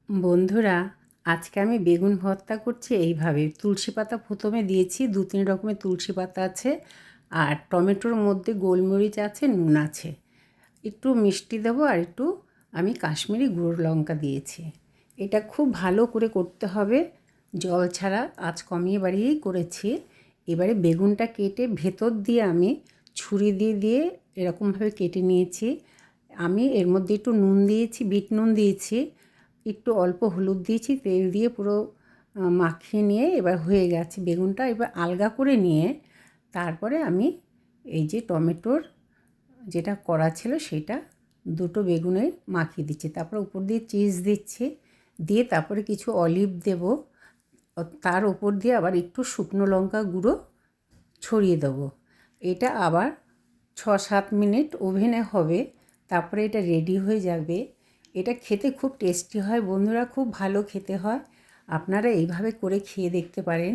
বন্ধুরা, আজকে আমি বেগুন ভর্তা করছি এইভাবে। তুলসী পাতা প্রথমে দিয়েছি, 2-3 রকমের তুলসী পাতা আছে, আর টমেটোর মধ্যে গোলমরিচ আছে, নুন আছে, একটু মিষ্টি দেবো, আর একটু আমি কাশ্মীরি গুঁড়ো লঙ্কা দিয়েছি। এটা খুব ভালো করে করতে হবে, জল ছাড়া, আঁচ কমিয়ে বাড়িয়েই করেছি। এবারে বেগুনটা কেটে ভেতর দিয়ে আমি ছুরি দিয়ে দিয়ে এরকমভাবে কেটে নিয়েছি। আমি এর মধ্যে একটু নুন দিয়েছি, বিট নুন দিয়েছি, একটু অল্প হলুদ দিয়েছি, তেল দিয়ে পুরো মাখিয়ে নিয়ে এবার হয়ে গেছে বেগুনটা। এবার আলগা করে নিয়ে তারপরে আমি এই যে টমেটোর যেটা করা ছিল সেটা দুটো বেগুনে মাখিয়ে দিচ্ছি, তারপর উপর দিয়ে চিজ দিচ্ছি, দিয়ে তারপরে কিছু অলিভ দেব, তার উপর দিয়ে আবার একটু শুকনো লঙ্কা গুঁড়ো ছড়িয়ে দেবো। এটা আবার 6-7 মিনিট ওভেনে হবে, তারপরে এটা রেডি হয়ে যাবে। এটা খেতে খুব টেস্টি হয় বন্ধুরা, খুব ভালো খেতে হয়। আপনারা এইভাবে করে খেয়ে দেখতে পারেন।